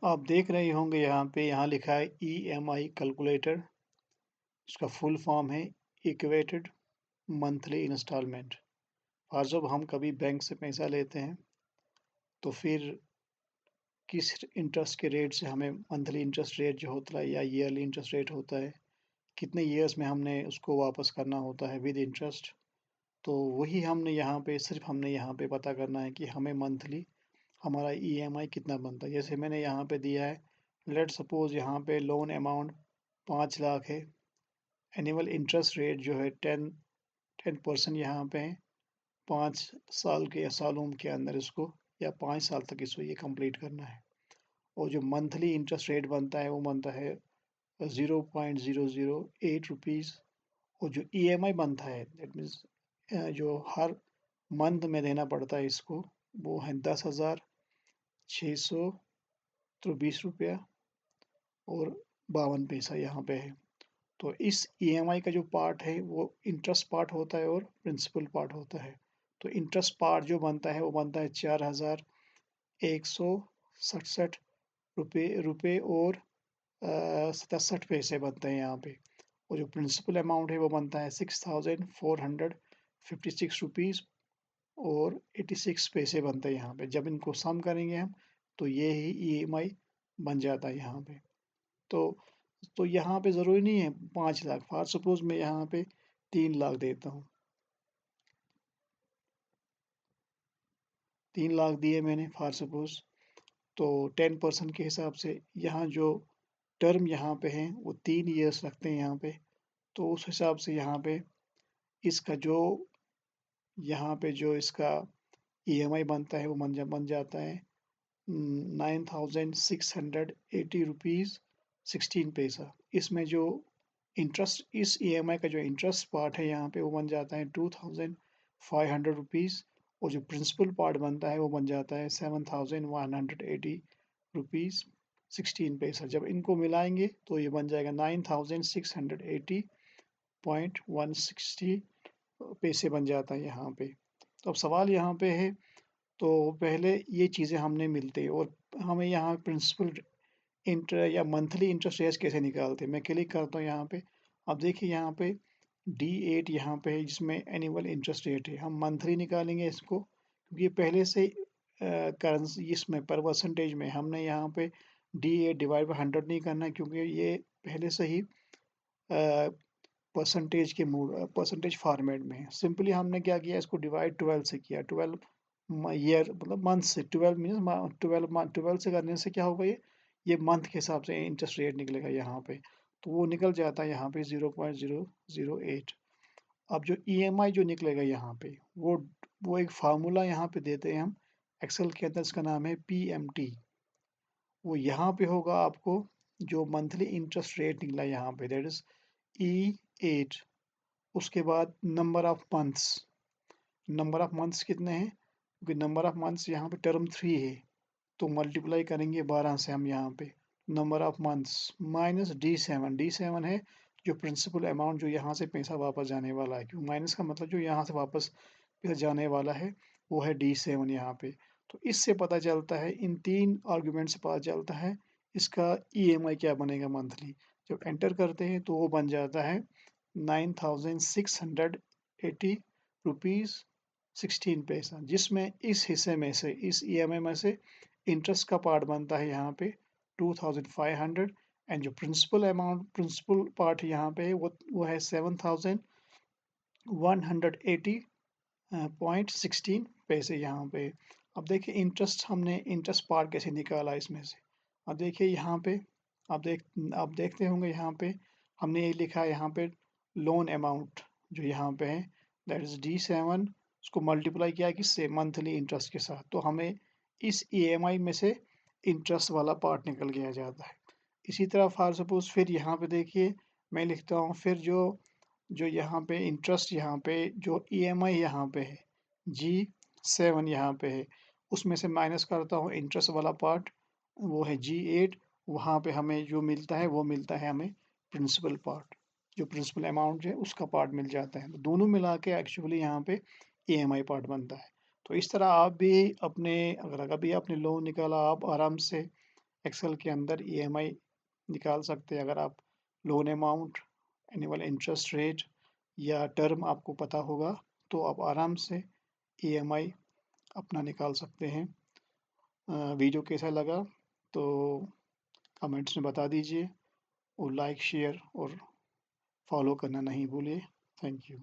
आप देख रहे होंगे यहाँ लिखा है ईएमआई कैलकुलेटर। इसका फुल फॉर्म है इक्वेटेड मंथली इंस्टॉलमेंट। और जब हम कभी बैंक से पैसा लेते हैं तो फिर किस इंटरेस्ट के रेट से हमें मंथली इंटरेस्ट रेट जो होता है या ईयरली इंटरेस्ट रेट होता है, कितने ईयर्स में हमने उसको वापस करना होता है विद इंटरेस्ट। तो वही हमने यहाँ पे पता करना है कि हमें मंथली हमारा ईएमआई कितना बनता है। जैसे मैंने यहाँ पे दिया है, लेट्स सपोज़ यहाँ पे लोन अमाउंट 5 लाख है। एनुअल इंटरेस्ट रेट जो है 10% यहाँ पे है। 5 साल के या सालों के अंदर इसको या 5 साल तक इसको ये कंप्लीट करना है। और जो मंथली इंटरेस्ट रेट बनता है वो बनता है 0.008 रुपीज़। और जो ईएमआई बनता है दैट मीन्स जो हर मंथ में देना पड़ता है इसको, वो है 10,623 रुपया और 52 पैसा यहाँ पे है। तो इस ईएमआई का जो पार्ट है वो इंटरेस्ट पार्ट होता है और प्रिंसिपल पार्ट होता है। तो इंटरेस्ट पार्ट जो बनता है वो बनता है 4,167 रुपये और 67 पैसे बनते हैं यहाँ पे। और जो प्रिंसिपल अमाउंट है वो बनता है 6,456 रुपीज़ और 86 पैसे बनते हैं यहाँ पे। जब इनको सम करेंगे हम तो ये ही ईएमआई बन जाता है यहाँ पे। तो यहाँ पे ज़रूरी नहीं है 5 लाख, फॉर सपोज़ मैं यहाँ पे 3 लाख देता हूँ। 3 लाख दिए मैंने फॉर सपोज़, तो 10% के हिसाब से यहाँ जो टर्म यहाँ पे है वो 3 इयर्स रखते हैं यहाँ पे। तो उस हिसाब से इसका जो यहाँ पे जो इसका ईएमआई बनता है वो बन जाता है 9,680 रुपीज़ 16 पैसा। इसमें जो इंटरेस्ट इस ईएमआई का जो इंटरेस्ट पार्ट है यहाँ पे वो बन जाता है 2,500 रुपीज़ और जो प्रिंसिपल पार्ट बनता है वो बन जाता है 7,180 रुपीज़ 16 पैसा। जब इनको मिलाएंगे तो ये बन जाएगा 9,680.160 पैसे बन जाता है यहाँ पे। तो अब सवाल यहाँ पे है, तो पहले ये चीज़ें हमने मिलते हैं और हमें यहाँ प्रिंसिपल इंटर या मंथली इंटरेस्ट रेट कैसे निकालते हैं। मैं क्लिक करता हूँ यहाँ पे। अब देखिए यहाँ पे D8 यहाँ पे है जिसमें एनुअल इंटरेस्ट रेट है। हम मंथली निकालेंगे इसको क्योंकि ये पहले से करेंसी इसमें पर परसेंटेज में हमने यहाँ पे D8 डिवाइड बाई 100 नहीं करना है क्योंकि ये पहले से ही परसेंटेज फॉर्मेट में है। सिंपली हमने क्या किया, इसको डिवाइड 12 से किया। 12 ईयर मतलब मंथ से, 12 मीन्स 12 से करने से क्या होगा, ये मंथ के हिसाब से इंटरेस्ट रेट निकलेगा यहाँ पे। तो वो निकल जाता है यहाँ पे 0.008। अब जो ईएमआई जो निकलेगा यहाँ पे वो एक फार्मूला यहाँ पे देते हैं हम एक्सेल के अंदर, इसका नाम है पीएमटी। वो यहाँ पे होगा आपको जो मंथली इंटरेस्ट रेट निकला यहाँ पे दैट इज E8। उसके बाद नंबर ऑफ मंथ्स कितने हैं, क्योंकि नंबर ऑफ मंथ्स यहाँ पे टर्म 3 है तो मल्टीप्लाई करेंगे 12 से हम यहाँ पे number of months minus D seven है जो प्रिंसिपल अमाउंट जो यहाँ से पैसा वापस जाने वाला है, क्योंकि माइनस का मतलब जो यहाँ से वापस पैसा जाने वाला है वो है D7 यहाँ पे। तो इससे पता चलता है, इन तीन आर्ग्यूमेंट से पता चलता है इसका ईएमआई क्या बनेगा मंथली। जब एंटर करते हैं तो वो बन जाता है 9,680 रुपीज़ 16 पैसा, जिसमें इस हिस्से में से इस ईएमआई में से इंटरेस्ट का पार्ट बनता है यहाँ पे 2,500 एंड जो प्रिंसिपल पार्ट यहाँ पे है वो है 7,180.16 पैसे यहाँ पे। अब देखिए हमने इंटरेस्ट पार्ट कैसे निकाला इसमें से। अब देखिए यहाँ पे आप देखते होंगे यहाँ पे हमने ये लिखा है यहाँ पे लोन अमाउंट जो यहाँ पे है दैट इज D7, उसको मल्टीप्लाई किया किससे, मंथली इंटरेस्ट के साथ। तो हमें इस ईएमआई में से इंटरेस्ट वाला पार्ट निकल गया जाता है। इसी तरह फॉर सपोज फिर यहाँ पे देखिए मैं लिखता हूँ फिर जो जो यहाँ पे इंटरेस्ट यहाँ पे जो ईएमआई यहाँ पे है G7 यहाँ पे है, उसमें से माइनस करता हूँ इंटरेस्ट वाला पार्ट, वो है G8। वहाँ पे हमें जो मिलता है वो मिलता है हमें प्रिंसिपल पार्ट, जो प्रिंसिपल अमाउंट है उसका पार्ट मिल जाता है। तो दोनों मिला के एक्चुअली यहाँ पे ईएमआई पार्ट बनता है। तो इस तरह आप भी अपने अगर कभी आपने लोन निकाला आप आराम से एक्सेल के अंदर ईएमआई निकाल सकते हैं। अगर आप loan amount, annual interest rate या टर्म आपको पता होगा, तो आप आराम से ईएमआई अपना निकाल सकते हैं। वीडियो कैसा लगा तो कमेंट्स में बता दीजिए और लाइक, शेयर और फॉलो करना नहीं भूलिए। Thank you.